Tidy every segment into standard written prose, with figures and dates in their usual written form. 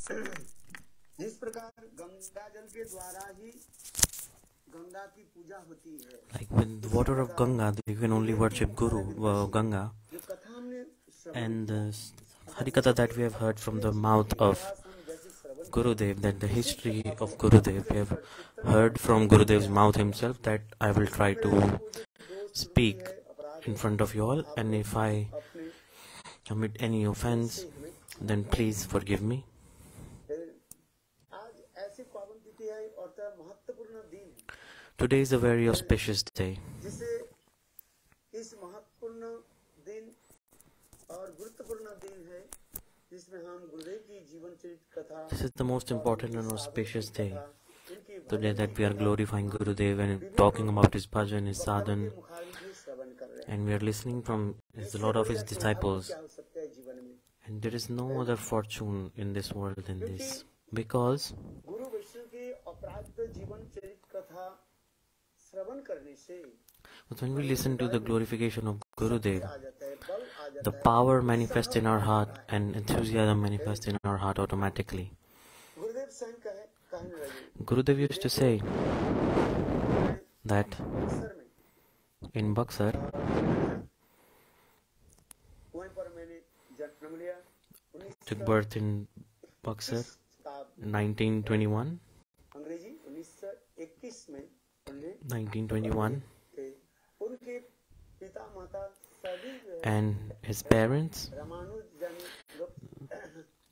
जिस प्रकार गंगा जल के द्वारा ही गंगा की पूजा होती है, like with the water of Ganga, you can only worship Ganga. And the Harikatha that we have heard from the mouth of Gurudev, that the history of Gurudev, we have heard from Gurudev's mouth himself, that I will try to speak in front of you all, and if I commit any offense, then please forgive me. Today is a very auspicious day. This is the most important and auspicious day. Today that we are glorifying Gurudev and talking about his bhajan, his sadhan, and we are listening from a lot of his disciples. And there is no other fortune in this world than this, because but when we listen to the glorification of Gurudev, the power manifests in our heart and enthusiasm manifests in our heart automatically. Gurudev used to say that in Buxar, took birth in Buxar, 1921. And his parents,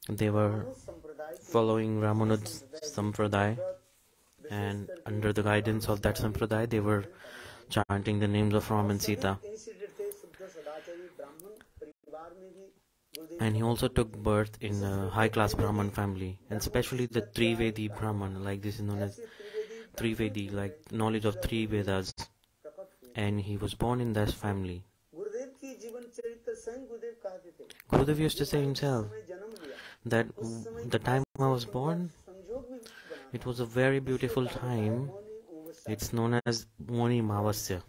they were following Ramanuja Sampradaya, and under the guidance of that Sampradaya, they were chanting the names of Ram and Sita. And he also took birth in a high-class Brahman family, and especially the Trivedi Brahman, like this is known as Trivedi, like knowledge of three Vedas, and he was born in that family. Gurudev used to say himself that the time I was born, it was a very beautiful time. It's known as mauni-amavasya.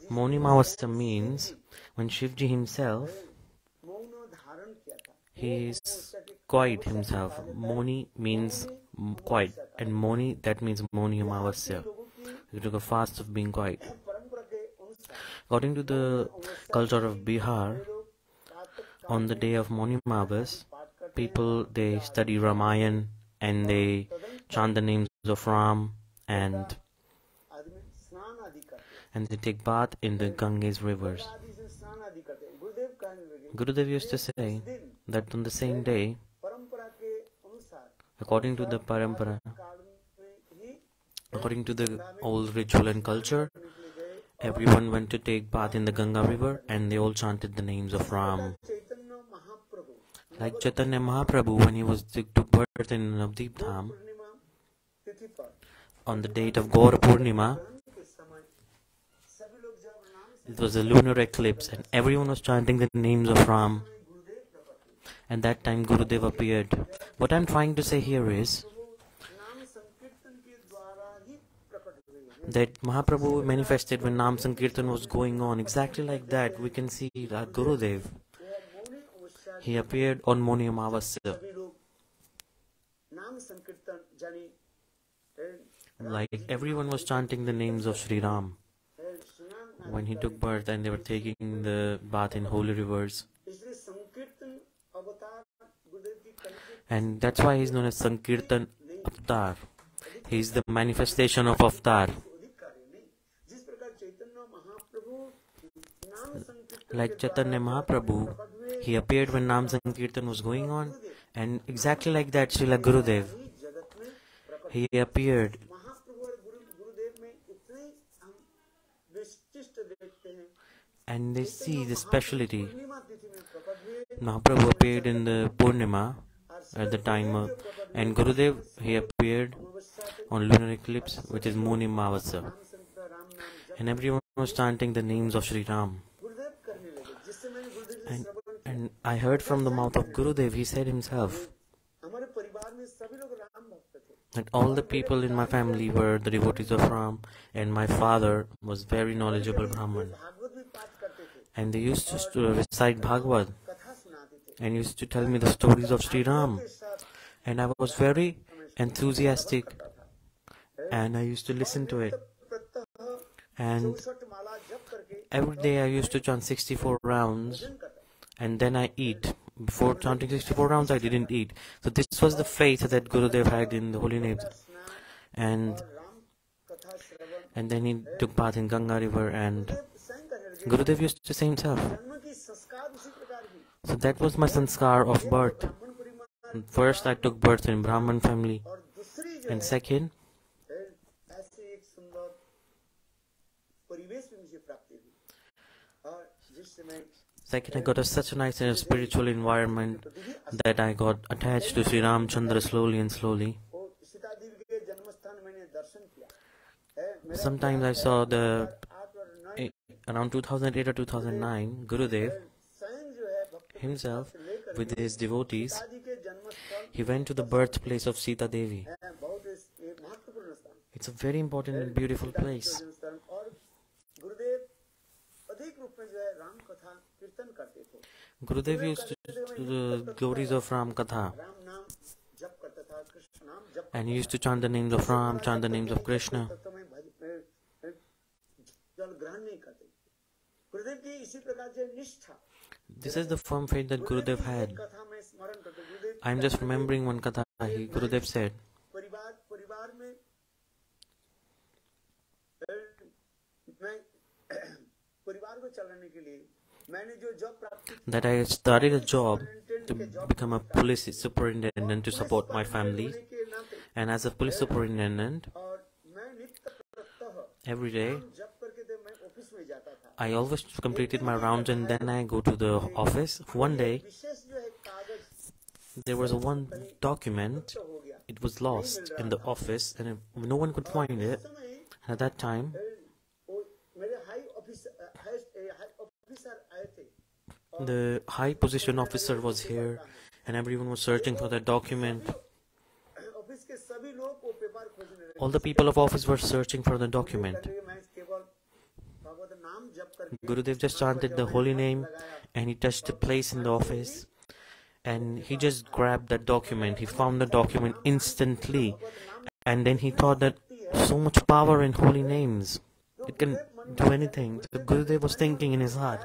Mauni-amavasya means when Shivji himself, he is quiet himself. Mauni means quiet, and Mauni, that means mauni-amavasya. He took a fast of being quiet. According to the culture of Bihar, on the day of mauni-amavasya, people, they study Ramayana and they chant the names of Ram, and they take bath in the Ganga's rivers. Gurudev used to say that on the same day, according to the parampara, according to the old ritual and culture, everyone went to take bath in the Ganga river and they all chanted the names of Ram. Like Chaitanya Mahaprabhu, when he took birth in Navdeep Dham, on the date of Gaur Purnima, it was a lunar eclipse and everyone was chanting the names of Ram. And that time Gurudev appeared. What I'm trying to say here is that Mahaprabhu manifested when Nam Sankirtan was going on. Exactly like that, we can see that Gurudev, he appeared on mauni-amavasya. Like everyone was chanting the names of Sri Ram when he took birth, and they were taking the bath in holy rivers. And that's why he's known as Sankirtan Avatar. He's the manifestation of Avatar. Like Chaitanya Mahaprabhu, he appeared when Nam Sankirtan was going on, and exactly like that, Srila Gurudev, he appeared. And they see the speciality. Mahaprabhu appeared in the Purnima at the time of, and Gurudev, he appeared on lunar eclipse, which is mauni-amavasya. And everyone was chanting the names of Sri Ram. And I heard from the mouth of Gurudev, he said himself that all the people in my family were the devotees of Ram, and my father was very knowledgeable Brahman. And they used to recite Bhagavad. and used to tell me the stories of Sri Ram, and I was very enthusiastic, and I used to listen to it. And every day I used to chant 64 rounds, and then I eat. Before chanting 64 rounds, I didn't eat. So this was the faith that Gurudev had in the holy names. And then he took bath in Ganga river, and Gurudev used to say himself. So that was my sanskar of birth. First I took birth in Brahman family, and second I got such a nice spiritual environment that I got attached to Sri Ramchandra slowly and slowly. Sometimes I saw around 2008 or 2009, Gurudev himself with his devotees, he went to the birthplace of Sita Devi. It's a very important and beautiful place. Gurudev used to do the glories of Ram Katha, and he used to chant the names of Ram, chant the names of Krishna. This is the firm faith that Gurudev had. I am just remembering one katha. Gurudev said that I started a job to become a police superintendent to support my family, and as a police superintendent, every day I always completed my rounds and then I go to the office. One day there was one document, it was lost in the office and no one could find it. At that time the high position officer was here and everyone was searching for that document. All the people of office were searching for the document. Gurudev just chanted the holy name and he touched the place in the office and he just grabbed that document. He found the document instantly, and then he thought that so much power in holy names, it can do anything. So Gurudev was thinking in his heart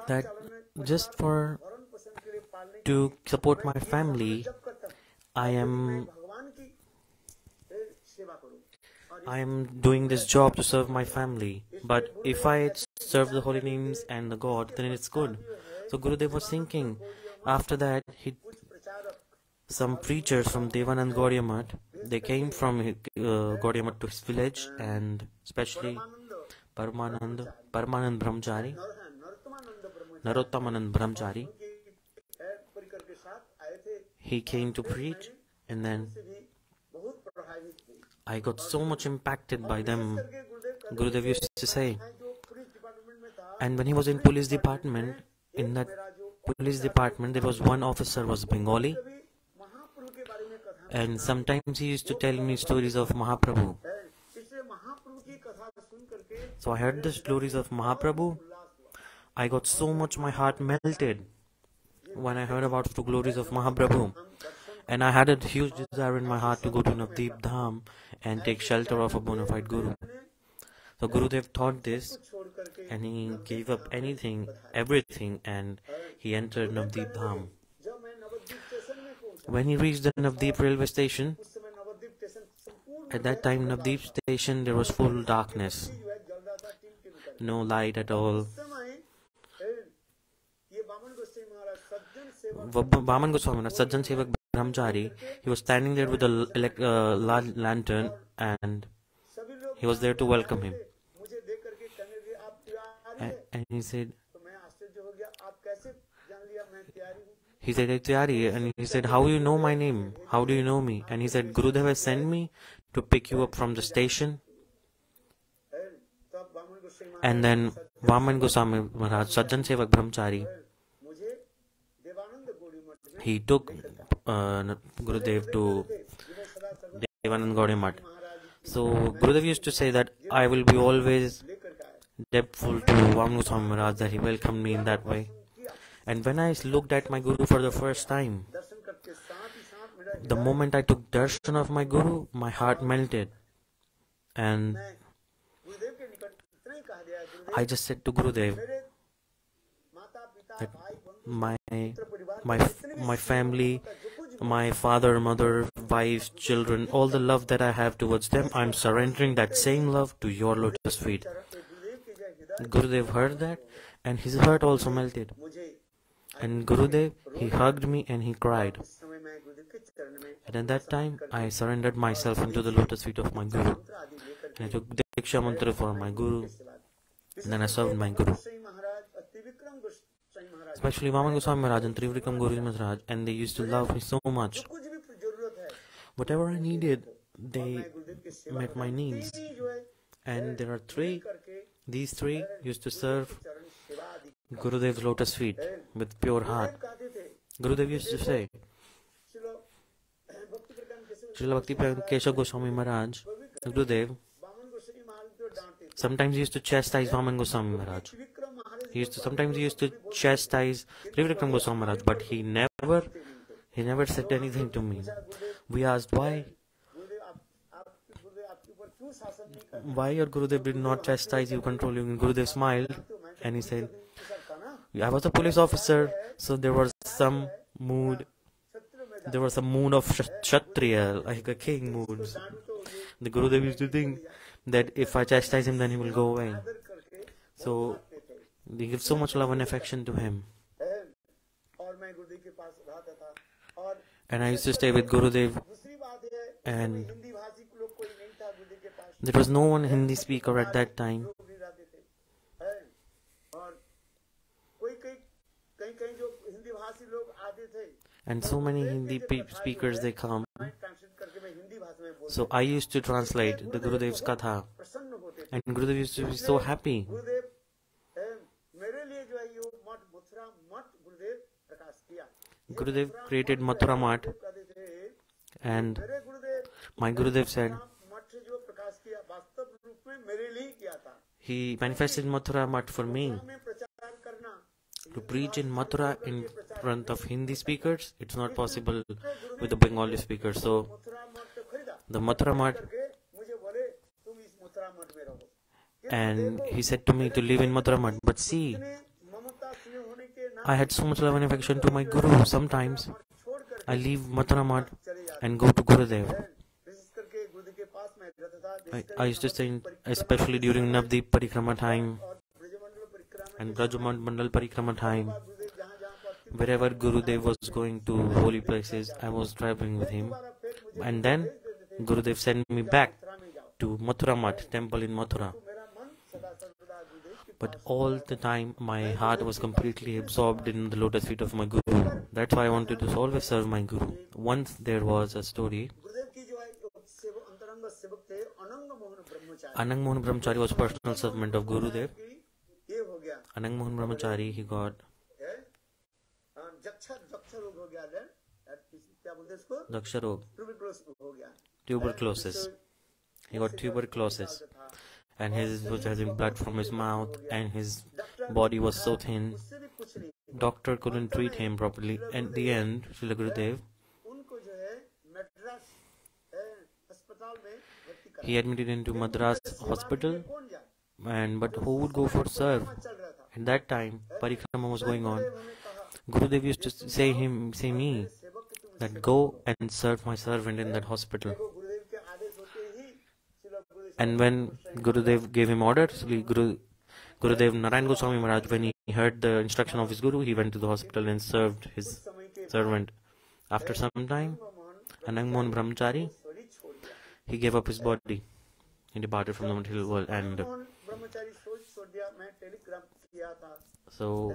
that just to support my family, I am doing this job to serve my family, but if I serve the holy names and the God, then it's good. So Gurudev was thinking. After that, some preachers from Devanand Gaudiya Math, they came from Gaudiya Math to his village, and especially Narottamanand Brahmachari, he came to preach, and then I got so much impacted by them, Gurudev used to say. And when he was in police department, in that police department there was one officer was Bengali, and sometimes he used to tell me stories of Mahaprabhu. So I heard the stories of Mahaprabhu. I got so much, my heart melted when I heard about the glories of Mahaprabhu. And I had a huge desire in my heart to go to Navdeep Dham and take shelter of a bona fide Guru. So Gurudev taught this, and he gave up everything, and he entered Navdeep Dham. When he reached the Navdeep railway station, at that time Navdeep station there was full darkness, no light at all. Vaman Goswami Maharaja, Sajjan Sevak Brahmachari, he was standing there with a lantern, and he was there to welcome him. And he said, Tyari, and he said, how do you know my name? How do you know me? And he said, Gurudev has sent me to pick you up from the station. And then Vaman Goswami Maharaj, Sajjan Sevak Brahmachari, he took Gurudev to Devanand Gaudiya Math. So Gurudev used to say that I will be always depthful to Vaman Goswami Maharaj that he welcomed me in that way. And when I looked at my Guru for the first time, the moment I took darshan of my Guru, my heart melted. And I just said to Gurudev that my family, my father, mother, wives, children, all the love that I have towards them, I'm surrendering that same love to your lotus feet. Gurudev heard that and his heart also melted. And Gurudev, he hugged me and he cried. And at that time, I surrendered myself into the lotus feet of my Guru. And I took Diksha mantra for my Guru. And then I served my Guru. Especially Vaman Goswami Maharaj and Trivikram Guru Maharaj, and they used to love me so much. Whatever I needed, they met my needs. And there are these three used to serve Gurudev's lotus feet with pure heart. Gurudev used to say, Srila Bhakti Keshav Goswami Maharaj, Gurudev, sometimes he used to chastise Vaman Goswami Maharaj. Sometimes he used to chastise Trivikram Goswami Maharaj, but he never said anything to me. We asked why your Gurudev did not chastise you, control you. And Gurudev smiled and he said, I was a police officer, so there was some mood. There was a mood of Kshatriya, like a king mood. The Gurudev used to think that if I chastise him, then he will go away. So they give so much love and affection to him. And I used to stay with Gurudev, and there was no one Hindi speaker at that time. And so many Hindi speakers, they come. So I used to translate the Gurudev's Katha. And Gurudev used to be so happy. Gurudev created Mathura Math. And my Gurudev said, he manifested Mathura Math for me. To preach in Mathura in front of Hindi speakers, it's not possible with the Bengali speakers. So the Mathura Math, and he said to me to live in Mathura Math. But see, I had so much love and affection to my Guru. Sometimes I leave Mathura Math and go to Gurudev. I used to stay, especially during Navdeep Parikrama time and Brajamandal Parikrama time. Wherever Gurudev was going to holy places, I was traveling with him. And then Gurudev sent me back to Mathura Math, temple in Mathura. But all the time, my heart was completely absorbed in the lotus feet of my Guru. That's why I wanted to always serve my Guru. Once there was a story. Anang Mohan Brahmachari was personal servant of Gurudev. Anang Mohan Brahmachari, he got tuberculosis. He got tuberculosis. And he was having blood from his mouth, and his body was so thin. Doctor couldn't treat him properly. At the end, Srila Gurudev, he admitted into Madras hospital. But who would go for serve? At that time, Parikrama was going on. Gurudev used to say me that go and serve my servant in that hospital. And when Gurudev gave him orders, Gurudev Narayana Gosvami Maharaja, when he heard the instruction of his Guru, he went to the hospital and served his servant. After some time, Anang Mohan Brahmachari, he gave up his body. He departed from the material world. And so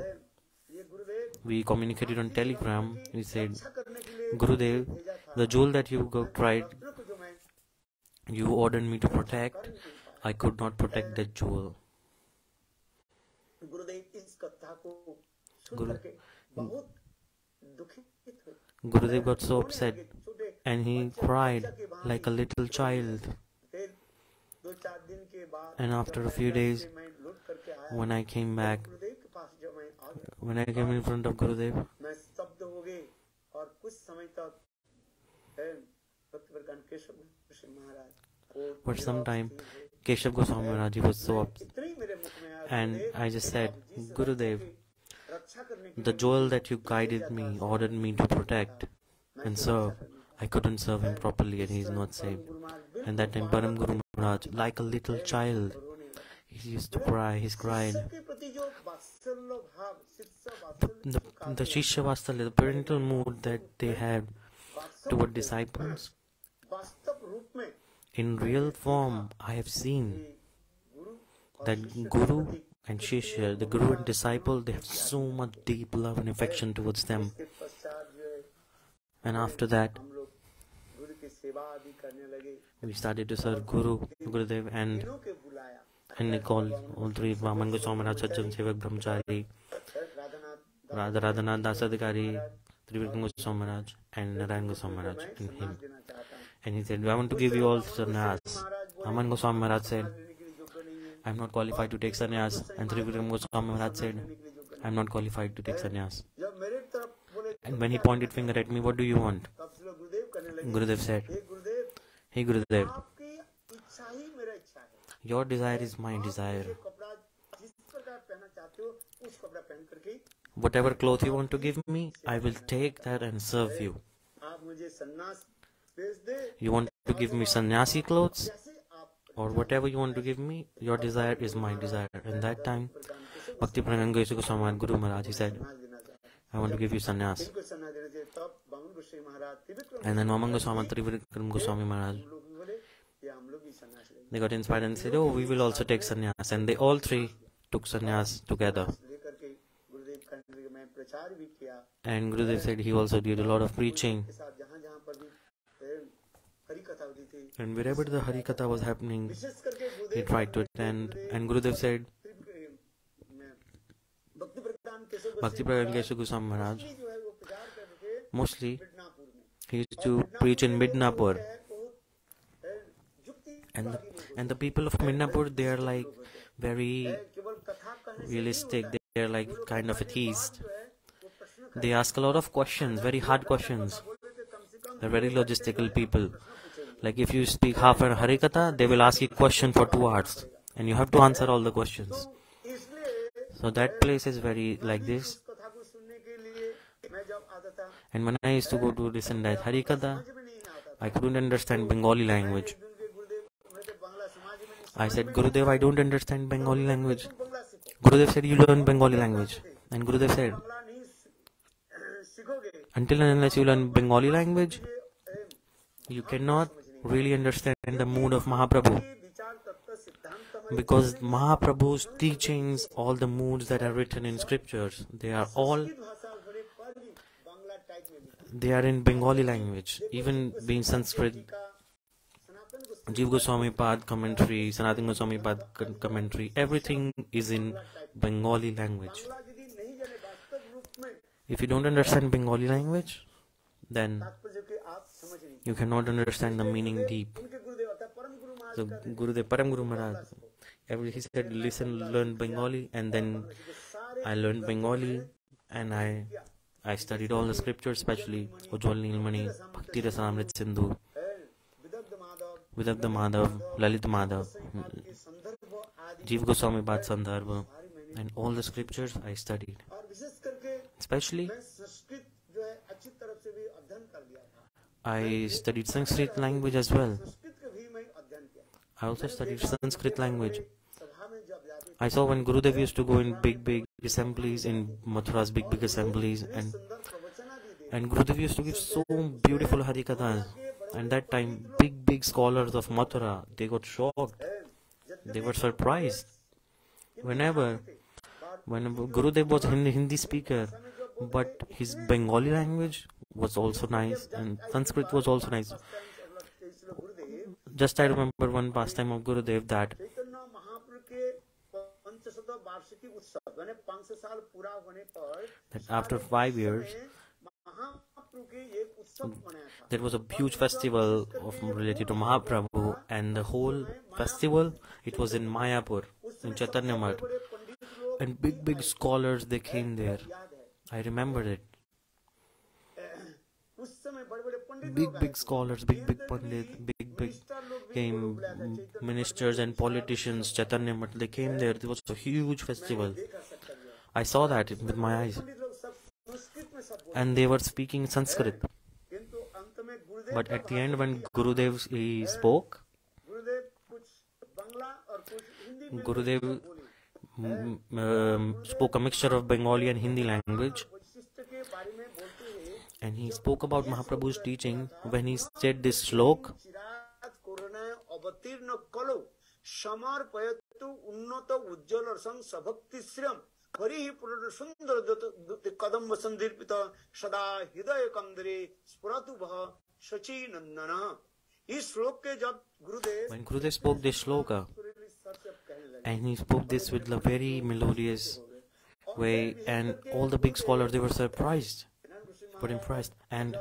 we communicated on Telegram. We said, Gurudev, the jewel that you tried, you ordered me to protect, I could not protect that jewel. Gurudev got so upset and he cried like a little child. And after a few days, when I came back, when I came in front of Gurudev, for some time, Keshav Goswami Maharaji was so upset, and I just said, Gurudev, the jewel that you guided me, ordered me to protect and serve, I couldn't serve him properly and he is not saved. And that time Param Guru Maharaj, like a little child, he used to cry, he's cried. The Shishya Vatsalya, the parental mood that they had toward disciples, in real form, I have seen that Guru and Shishya, the Guru and disciple, they have so much deep love and affection towards them. And after that, we started to serve Gurudev, and they called all three, Vaman Goswami Maharaj, Sajjan Sevak Brahmachari, Radhanath Dasadhikari, Trivikram Goswami Maharaj, and Narayana Goswami Maharaj, and him. And he said, I want to give you all sannyas. Vaman Goswami Maharaj said, I am not qualified to take sannyas. And Trivikram Goswami Maharaj said, I am not qualified to take sannyas. And when he pointed finger at me, what do you want? Gurudev said, Hey Gurudev, your desire is my desire. Whatever cloth you want to give me, I will take that and serve you. You want to give me sannyasi clothes, or whatever you want to give me, your desire is my desire. And that time, Bhakti Prananga Goswami Guru Maharaj, he said, I want to give you sannyas. And then Vaman Goswami, Trivikram Goswami Maharaj, they got inspired and said, oh, we will also take sannyas. And they all three took sannyas together. And Gurudev said he also did a lot of preaching. And wherever the Harikatha was happening, he tried to attend. And Gurudev said, Bhakti Pradhan Keshav Goswami Maharaj, mostly he used to preach in Midnapur. And the people of Midnapur, they are like very realistic, they are like kind of atheist. They ask a lot of questions, very hard questions. They're very logistical people. Like if you speak half an Harikatha, they will ask you a question for 2 hours. And you have to answer all the questions. So that place is very like this. And when I used to go to listen that Harikatha, I couldn't understand Bengali language. I said, Gurudev, I don't understand Bengali language. Gurudev said, you learn Bengali language. And Gurudev said, until and unless you learn Bengali language, you cannot really understand the mood of Mahaprabhu. Because Mahaprabhu's teachings, all the moods that are written in scriptures, they are in Bengali language. Even being Sanskrit, Jiva Goswami Pad commentary, Sanatana Goswami Pad commentary, everything is in Bengali language. If you don't understand Bengali language, then you cannot understand the meaning deep. So Gurudev, Param Guru Maharaj, he said, listen, learn Bengali, and then I learned Bengali, and I studied all the scriptures, especially Ujjwal Nilmani, Bhakti Rasamrit Sindhu, Vidagdha Madhav, Lalit Madhav, Jiva Goswami Pad Sandarbha, and all the scriptures I studied. Especially, I studied Sanskrit language as well. I also studied Sanskrit language. I saw when Gurudev used to go in big assemblies, in Mathura's big assemblies, and Gurudev used to give so beautiful Harikathas. And that time, big scholars of Mathura, they got shocked. They were surprised. When Gurudev was a Hindi speaker, but his Bengali language was also nice, and Sanskrit was also nice. Just I remember one pastime of Gurudev that after 5 years, there was a huge festival related to Mahaprabhu, and the whole festival, it was in Mayapur, in Chaitanya Math. And big scholars, they came there. I remember it. Big scholars, big pandit, big came, ministers and politicians, Chaitanya Math, they came there. It was a huge festival. I saw that with my eyes. And they were speaking Sanskrit. But at the end, when Gurudev he spoke, Gurudev spoke a mixture of Bengali and Hindi language. And he spoke about Mahaprabhu's teaching when he said this slok. When Gurudev spoke this sloka, and he spoke this with a very melodious way, and all the big scholars, they were surprised, but impressed. And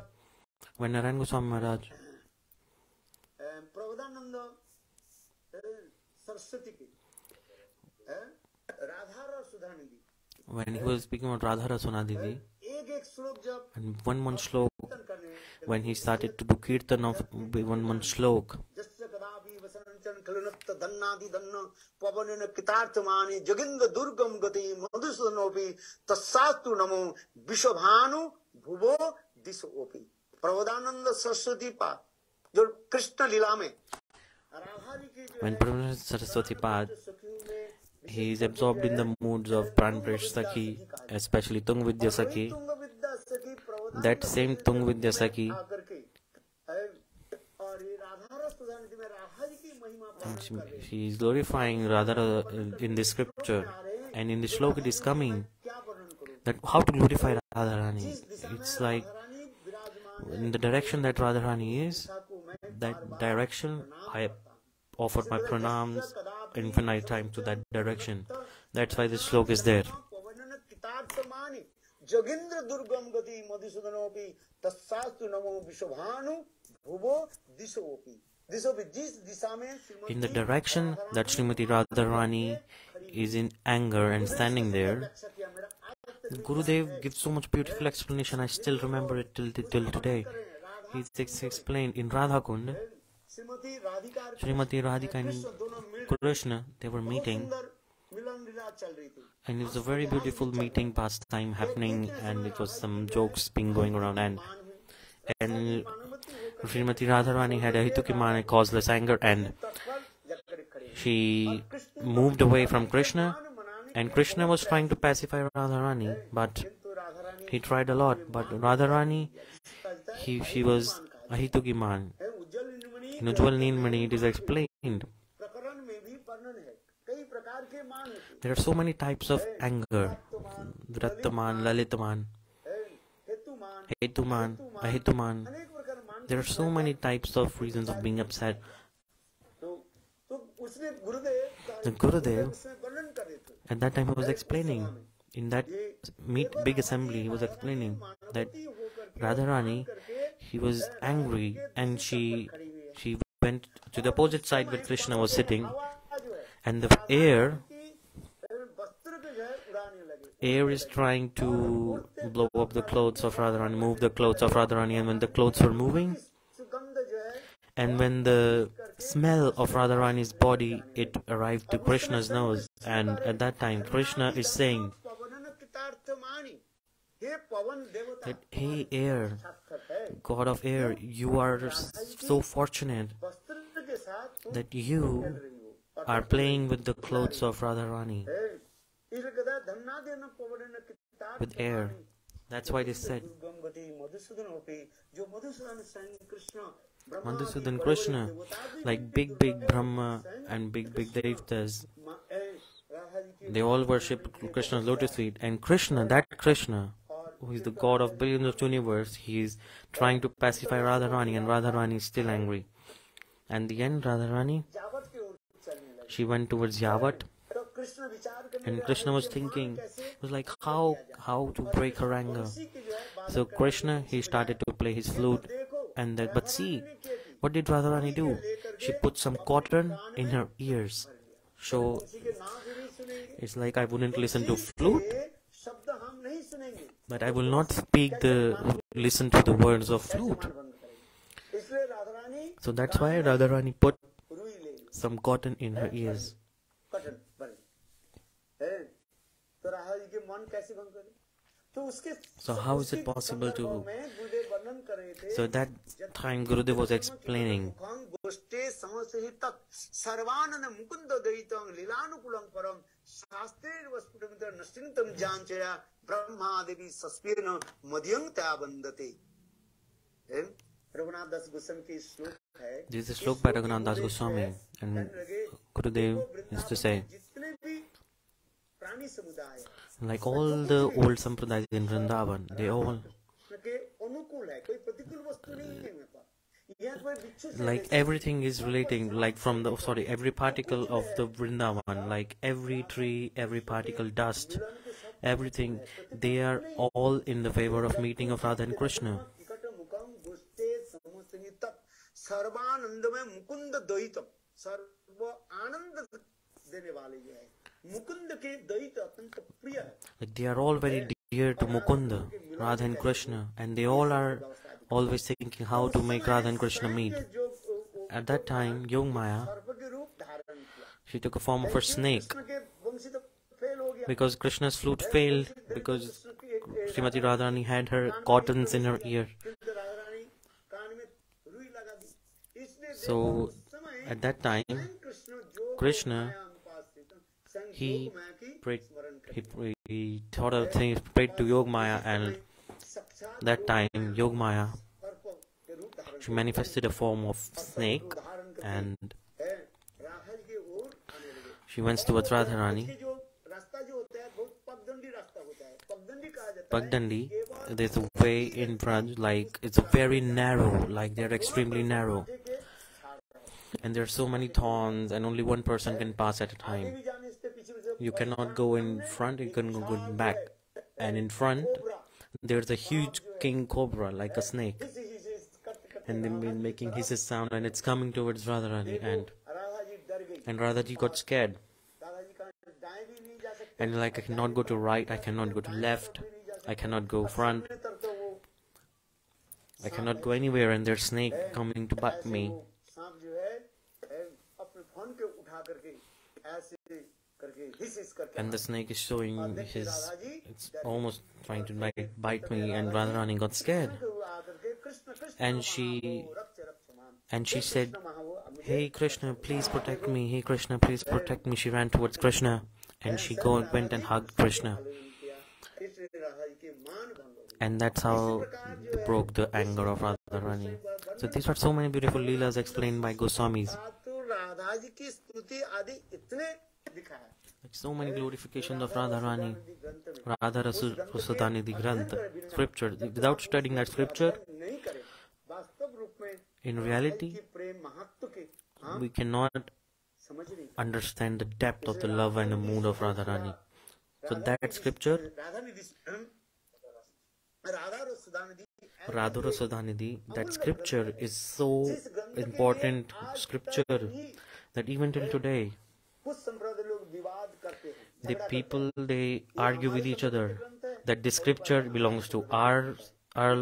when Narayana Gosvami Maharaj when he was speaking about Radha Rasunadidi, and one shlok, when he started to do kirtan of one shlok, when Prabhupada Saraswati Pad, he is absorbed in the moods of Pranpresh Sakhi, especially Tung Vidya Sakhi. That same Tung Vidya Sakhi, she is glorifying Radha in the scripture, and in the shlok it is coming that how to glorify Radharani. It's like in the direction that Radharani is, that direction I offered my pranams infinite time to that direction. That's why this shlok is there. In the direction that Srimati Radharani is in anger and standing there, Gurudev gives so much beautiful explanation. I still remember it till today. He explained in Radha Kund, Srimati Radhika and Krishna, they were meeting, and it was a very beautiful meeting pastime happening, and it was some jokes being going around, and Srimati Radharani had a hitukimana, causeless anger, and she moved away from Krishna, and Krishna was trying to pacify Radharani, but he tried a lot, but Radharani, she was a hitukiman. In Ujjwal Neelmani it is explained. There are so many types of anger. Vrattaman, Lalitaman, Hetuman, Ahituman. There are so many types of reasons of being upset. The Gurudev, at that time he was explaining, in that big assembly, he was explaining that Radharani, he was angry, and she went to the opposite side where Krishna was sitting, and the air is trying to blow up the clothes of Radharani, move the clothes of Radharani, and when the clothes were moving, and when the smell of Radharani's body, it arrived to Krishna's nose, and at that time Krishna is saying that, hey air, God of air, you are so fortunate that you are playing with the clothes of Radharani, with air. That's why they said Madhusudan Krishna, like big Brahma and big Devtas, they all worship Krishna's lotus feet, and Krishna, that Krishna, who is the God of billions of universe, he is trying to pacify Radharani, and Radharani is still angry. And the end, Radharani, she went towards Yavat, and Krishna was thinking, it was like how to break her anger. So Krishna, he started to play his flute, and that, but see, what did Radharani do? She put some cotton in her ears. So It's like I wouldn't listen to flute, ये शब्द हम नहीं सुनेंगे, but I will not listen to the words of flute. मान भंग करेंगे। इसलिए Radha Rani So that's why Radharani put रुई ले ली, some cotton in her ears. कटन भर ली। है, तो राधा जी के मन कैसे भंग करे? तो उसके So how is it possible to? में गुरुदेव वर्णन कर रहे थे। So that time Gurudev was explaining. गोष्ठे संहितक Sarbananda Mukund द्वैतम लीलानुकूलम परम शास्त्रेण वस्फुटमित नष्टिंतम जानचया ब्रह्मा देवी सस्पेन मध्यं त्या वंदते। रघुनाथ दास गोस्वामी की श्लोक है। This is a slok by Raghunath Das Goswami, and Gurudev used to say, जितने भी प्राणी समुदाय like all the old sampradayas in Vrindavan, they all के अनुकूल है, कोई प्रतिकूल वस्तु नहीं है मेरे पास। यहाँ कोई बिच्छू से like everything is relating, like from the every particle of the Vrindavan, like every tree, every particle dust, everything, they are all in the favor of meeting of Radha and Krishna. Sarbananda में मुकुंद द्वैतम, सर्व आनंद देने वाले ये है। मुकुंद के द्वैत अत्यंत प्रिय है। Like they are all very dear to Mukunda, Radha and Krishna, and they all are always thinking how to make Radha and Krishna meet. At that time, Yogmaya, she took a form of a snake because Krishna's flute failed, because Srimati Radharani had her cottons in her ear. So at that time, Krishna, he thought of things, prayed to Yogmaya, and that time Yogmaya, she manifested a form of snake, and she went towards Radharani. Pagdandi, there's a way in Braj, like it's very narrow, like they're extremely narrow, and there are so many thorns, and only one person can pass at a time. You cannot go in front, you can go back, and in front there's a huge king cobra, like a snake, and they've been making his sound, and it's coming towards Radharani, and Radhaji got scared, and like, I cannot go to right, I cannot go to left, I cannot go front, I cannot go anywhere, and there's snake coming to bite me. And the snake is showing it's almost trying to bite me, and Radharani got scared, and she said, "Hey Krishna, please protect me, hey Krishna, please protect me." She ran towards Krishna, and she went and hugged Krishna, and that's how broke the anger of Radharani. So these are so many beautiful leelas explained by Goswamis. Like so many glorifications of Radharani, Radha Rasadhanidhi Granth, scripture. Without studying that scripture, in reality, we cannot understand the depth of the love and the mood of Radharani. So that scripture, Radha Rasadhanidhi, that scripture is so important scripture that even till today, the people, they argue with each other that this scripture belongs to our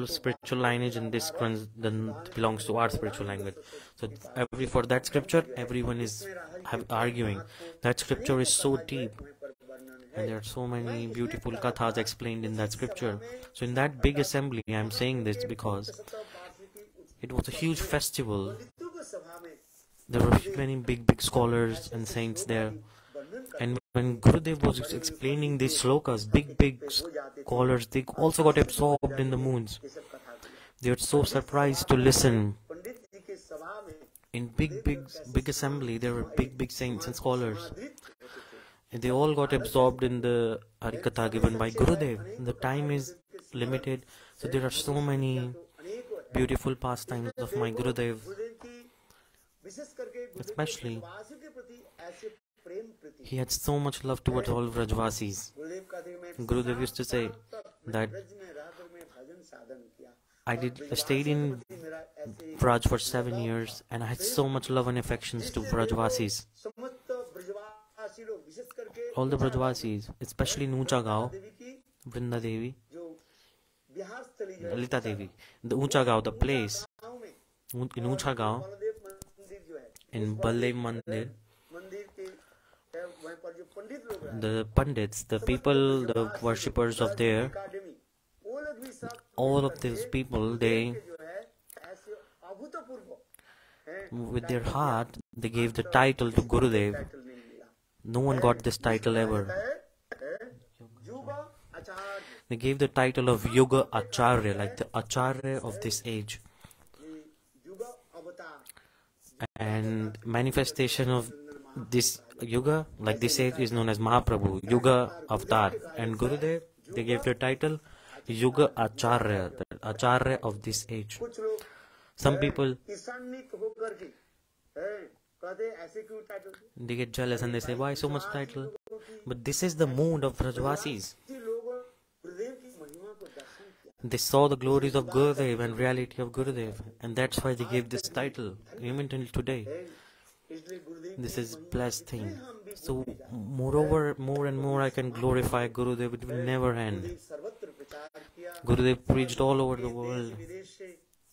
spiritual lineage, and this then belongs to our spiritual language. So for that scripture, everyone is arguing. That scripture is so deep, and there are so many beautiful kathas explained in that scripture. So in that big assembly, I am saying this because it was a huge festival. There were many big scholars and saints there. And when Gurudev was explaining these slokas, big scholars, they also got absorbed in the moods. They were so surprised to listen. In big assembly, there were big saints and scholars. And they all got absorbed in the Harikatha given by Gurudev. The time is limited, so there are so many beautiful pastimes of my Gurudev. Especially, he had so much love towards all Vrajvasis. Gurudev used to say that I stayed in Vraj for 7 years, and I had so much love and affections to Vrajvasis. all the Brajvasis, especially in Uncha Gaon, Vrinda Devi, Lita Devi, the Uncha Gaon, the place in Uncha Gaon, in Baldev Mandir, the Pandits, the people, the worshippers of there, all of these people, they, with their heart, they gave the title to Gurudev. No one got this title ever. They gave the title of Yuga Acharya, like the Acharya of this age. And manifestation of this Yuga, like this age, is known as Mahaprabhu, Yuga Avatar. And Gurudev, they gave the title Yuga Acharya, the Acharya of this age. Some people, they get jealous and they say, why so much title? But this is the mood of Brajvasis. They saw the glories of Gurudev and reality of Gurudev, and that's why they gave this title, even till today. This is blessed thing. So moreover, more and more I can glorify Gurudev, it will never end. Gurudev preached all over the world,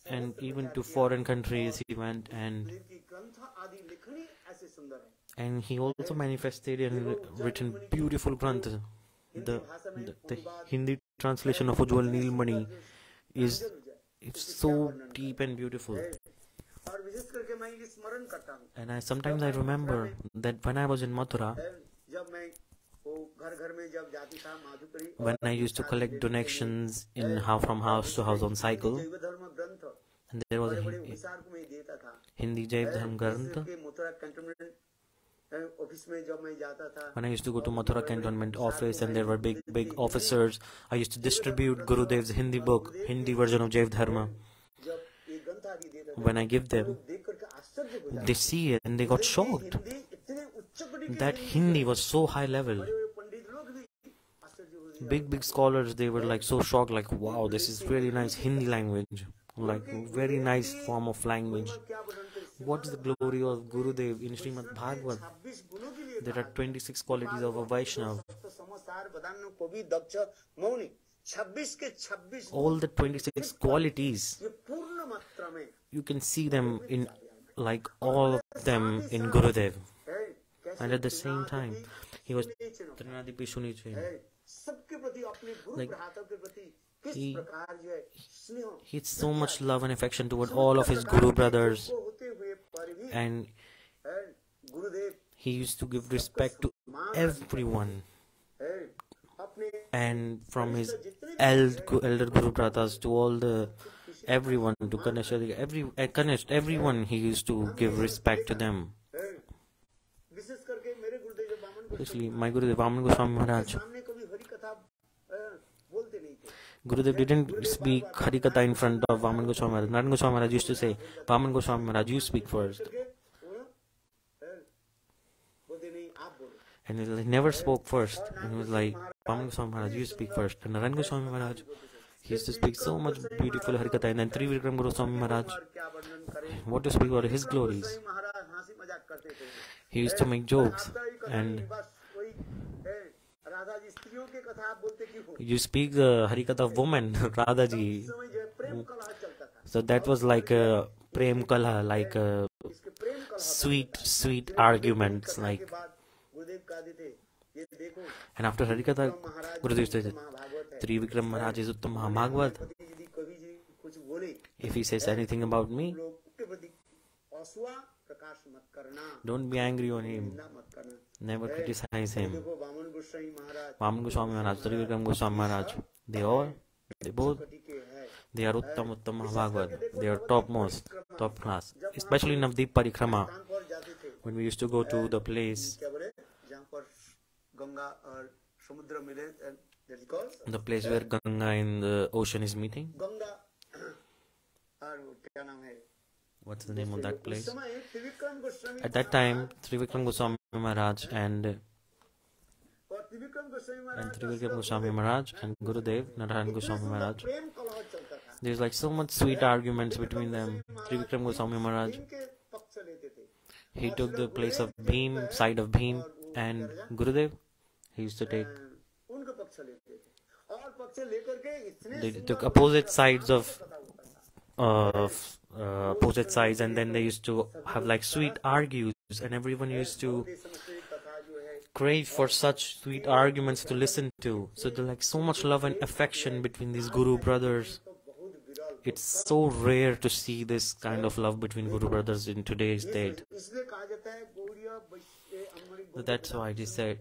and even to foreign countries he went, and he also manifested and written beautiful grantha. The Hindi translation of Ujjwal Neelmani is so deep and beautiful. And sometimes I remember that when I was in Mathura, when I used to collect donations from house to house on cycle, and there was a Hindi Jaiv Dharma Grantha. When I used to go to Mathura cantonment office and there were big officers, I used to distribute Gurudev's Hindi book, Hindi version of Jaiv Dharma. When I give them, they see it and they got shocked. That Hindi was so high level. Big scholars, they were like so shocked, like, wow, this is really nice Hindi language, like very nice form of language. What is the glory of Gurudev in Srimad Bhagavatam? There are 26 qualities of a Vaishnava. All the 26 qualities, you can see them in, like all of them in Gurudev. And at the same time, he was like, he had so much love and affection toward all of his Guru brothers, and he used to give respect to everyone, and from his elder Guru brothers to all the everyone, to Ganesh, everyone, he used to give respect to them. Especially my Gurudev Vaman Goswami Maharaj. Gurudev didn't speak Harikatha in front of Vaman Goswami Maharaj. Narayana Goswami Maharaj used to say, Vaman Goswami Maharaj, you speak first. And he never spoke first. And he was like, Vaman Goswami Maharaj, you speak first. And Narayana Goswami Maharaj, he used to speak so much beautiful Harikatha. And then Trivikram Goswami Maharaj, what to speak about his glories. He used to make jokes. And you speak the Harikatha of woman, Radhaji. So that was like a prem kala, like a sweet arguments, like. And after Harikatha, Gurudev says, Trivikram Maharaj is Uttam Mahabhagavad. If he says anything about me, don't be angry on him. Never criticize him. Vaman Goswami Maharaj, Trivikram Goswami Maharaj, they are Uttam Mahabhagavad. They are topmost, top class. Especially Navdeep Parikrama. When we used to go to the place, the place where Ganga and the ocean is meeting. What's the name of that place? At that time, Trivikram Goswami Maharaj and Trivikram Goswami Maharaj and Gurudev, Narayana Goswami Maharaj, there's like so much sweet arguments between them. Trivikram Goswami Maharaj, he took the place of Bhim, side of Bhim, and Gurudev, he used to take, उनका पक्ष लेते थे और पक्ष लेकर के इतने they took opposite sides of opposite sides, and then they used to have like sweet argues, and everyone used to crave for such sweet arguments to listen to. So there's like so much love and affection between these Guru brothers. It's so rare to see this kind of love between Guru brothers in today's date. That's why they said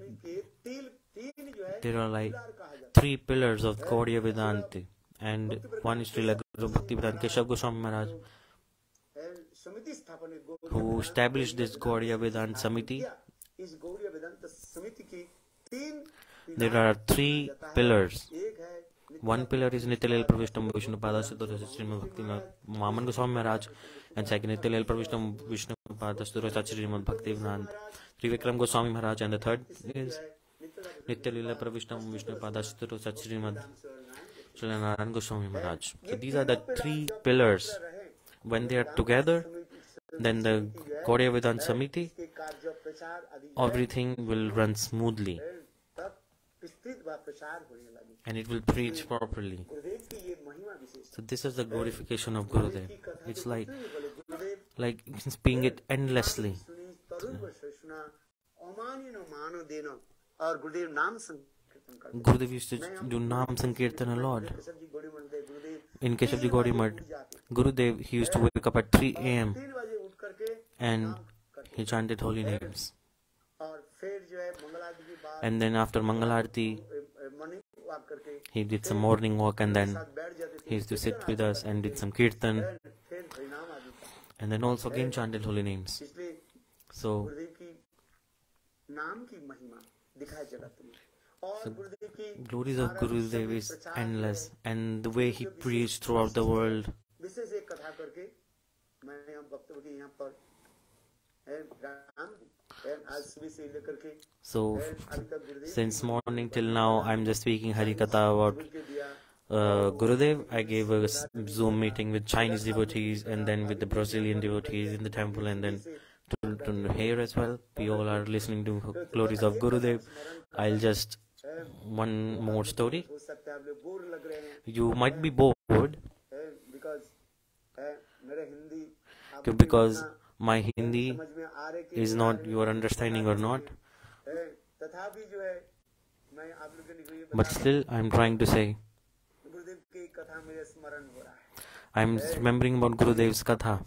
there are like 3 pillars of Gaudiya Vedanta, and one is Srila Guru Bhakti Vedanta Keshav Goswami Maharaj, who established this Gaudiya Vedanta Samiti. There are 3 pillars. One pillar is Nityalila Pravishtam Vishnu Padasudura Srimad Bhakti Mahaman Goswami Maharaj, and second Nityalila Pravishtam Vishnu Padasudura Srimad Bhakti Vedanta Trivikram Goswami Maharaj, and the third is Nityalila Pravishtam Vishnu Padasudura Srimad Srila Narayana Gosvami Maharaja. So these are the 3 pillars. When they are together, then the Gaudiya Vedanta Samiti, everything will run smoothly and it will preach properly. So this is the glorification of Gurudev. It's like speaking it endlessly. Gurudev used to do Nam Sankirtan a lot. In Keshavji Gaudi Math, Gurudev, he used to wake up at 3 a.m. and he chanted holy names. And then after Mangalarti, he did some morning walk, and then he used to sit with us and did some kirtan, and then also again chanted holy names. So glories of Gurudev is endless, and the way he preached throughout the world. So since morning till now, I'm just speaking Harikatha about Gurudev. I gave a Zoom meeting with Chinese devotees, and then with the Brazilian devotees in the temple, and then to here as well. We all are listening to glories of Gurudev. I'll just one more story. You might be bored because my Hindi is not your understanding or not, but still I'm trying to say, I'm remembering about Gurudev's Katha.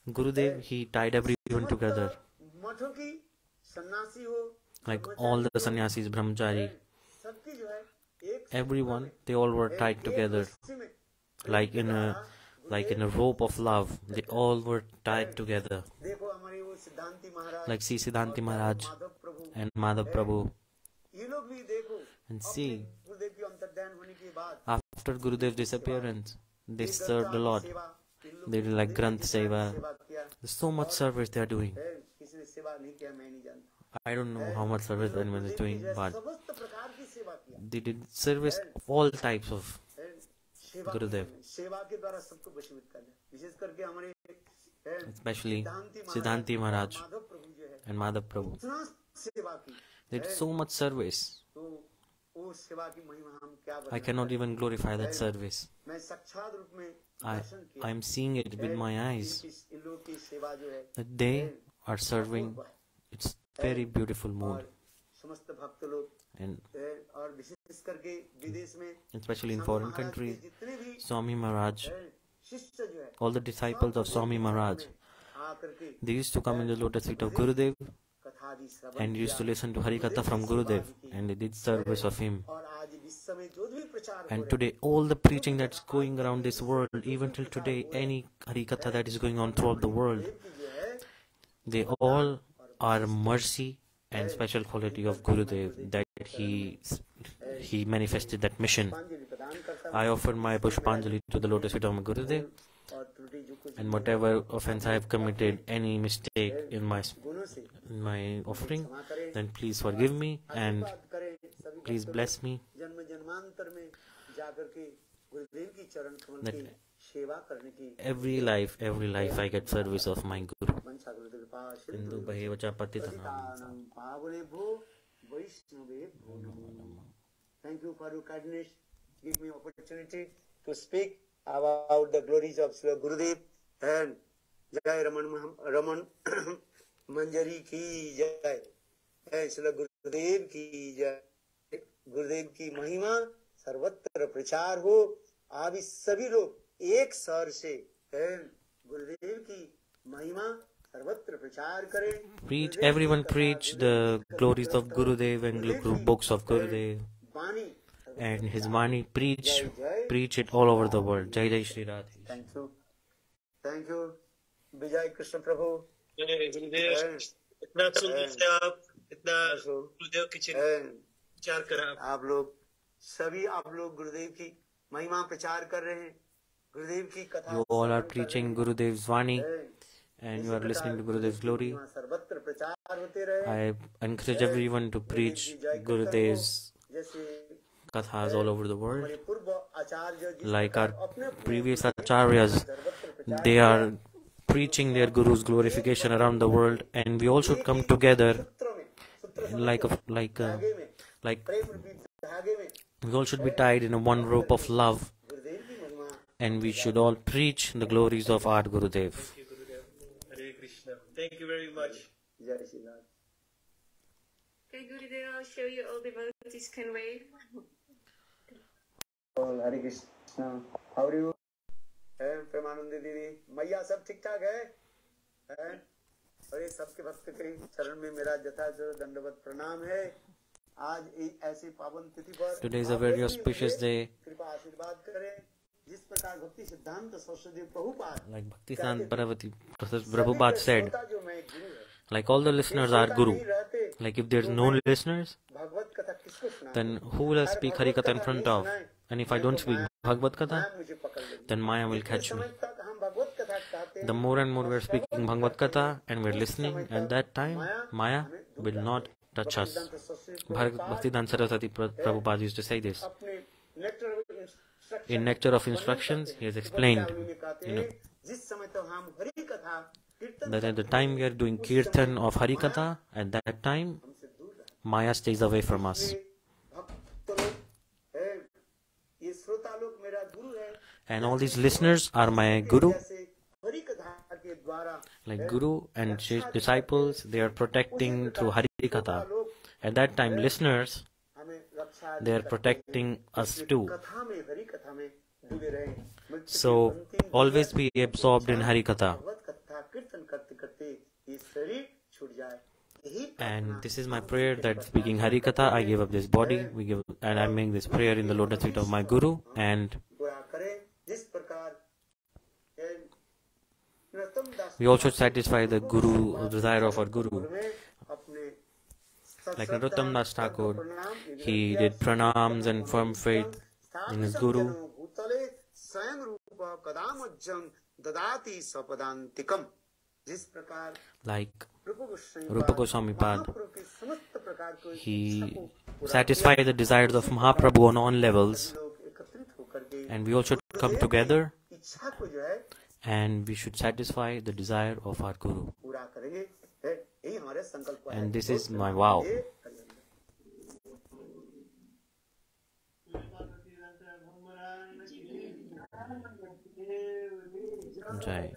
Gurudev, he tied everyone together. Like all the sannyasis, brahmachari, everyone, they all were tied together. Like in a rope of love, they all were tied together. Like see Siddhanti Maharaj and Mahaprabhu. And see, after Gurudev's disappearance, they served a lot. They did like Granth Seva. There's so much service they are doing. I don't know how much service anyone is doing, but they did service of all types of Gurudev, especially Siddhanti Maharaj and Mahaprabhu. They did so much service. I cannot even glorify that service. I'm seeing it with my eyes. That they are serving. It's very beautiful mood. And especially in foreign countries, Swami Maharaj, all the disciples of Swami Maharaj, they used to come in the lotus feet of Gurudev and used to listen to Harikatha from Gurudev, and they did service of him. And today, all the preaching that's going around this world, even till today, any Harikatha that is going on throughout the world, they all are mercy and special quality of Gurudev, that he manifested that mission. I offer my Pushpanjali to the lotus feet of my Gurudev, and whatever offense I have committed, any mistake in my offering, then please forgive me and please bless me. That every life I get service of my Guru. Hindu Bahevacha Patitanam Pavanebho Vaishnavebho Namo Namo. Thank you for your kindness. Give me opportunity to speak about the glories of Srila Gurudev and Jai Raman Manjari ki Jai. Srila Gurudev ki Jai. गुरुदेव की महिमा सर्वत्र प्रचार हो। आप इस सभी लोग एक स्वर से गुरुदेव की महिमा सर्वत्र प्रचार करें। Preach, everyone preach the glories of Gurudev and books of Gurudev and his Vani. Preach it all over the world. Jai Jai Shri Radhe. Thank you, Vijay Krishna Prabhu. गुरुदेव इतना सुंदर से आप इतना गुरुदेव की प्रचार करा। आप लोग गुरुदेव की महिमा प्रचार कर रहे हैं। गुरुदेव की कथा You all are preaching Gurudev's Vani and you are listening to Gurudev's glory. सर्वत्र प्रचार होते रहे। I encourage everyone to preach Gurudev's kathas all over the world. Like our previous acharyas, they are preaching their Guru's glorification around the world, and we all should come together like we all should be tied in a one rope of love, and we should all preach the glories of our Gurudev. Thank you, Gurudev. Hare Krishna. Thank you very much. Okay, Gurudev, I'll show you all devotees can wave. Hare Krishna. How are you? Premanandi दीदी, मैया सब ठीक ठाक है? अरे सबके भक्त के चरण में मेरा जथाजोर दंडवत प्रणाम है। आज ऐसी पावन तिथि पर Today is a very auspicious day. कृपा आशीर्वाद करें। जिस प्रकार भक्ति सिद्धांत Saraswati Prabhupada, like Bhakti Parvati Prabhupada said, like all the listeners are Guru. Like if there's no listeners, then who will I speak Harikatha in front of? And if I don't speak Bhagavad Katha, then Maya will catch me. The more and more we're speaking Bhagavad Katha and we're listening, at that time Maya will not touch us. Bhaktivedanta Saraswati Prabhupada used to say this. In Nectar of Instructions, he has explained, that at the time we are doing Kirtan of Harikatha, at that time Maya stays away from us. And all these listeners are my Guru. Like Guru and his disciples, they are protecting through Harikatha. At that time, listeners, they are protecting us too. So, always be absorbed in Harikatha. And this is my prayer, that speaking Harikatha, I give up this body, and I make this prayer in the lotus feet of my Guru. And we also satisfy the Guru, the desire of our Guru. Like Narottam Das Thakur, he did pranams and firm faith in his Guru. Like Rupa Goswami Pad, he satisfied the desires of Mahaprabhu on all levels. And we all should come together and we should satisfy the desire of our Guru. And this is my vow. Jai.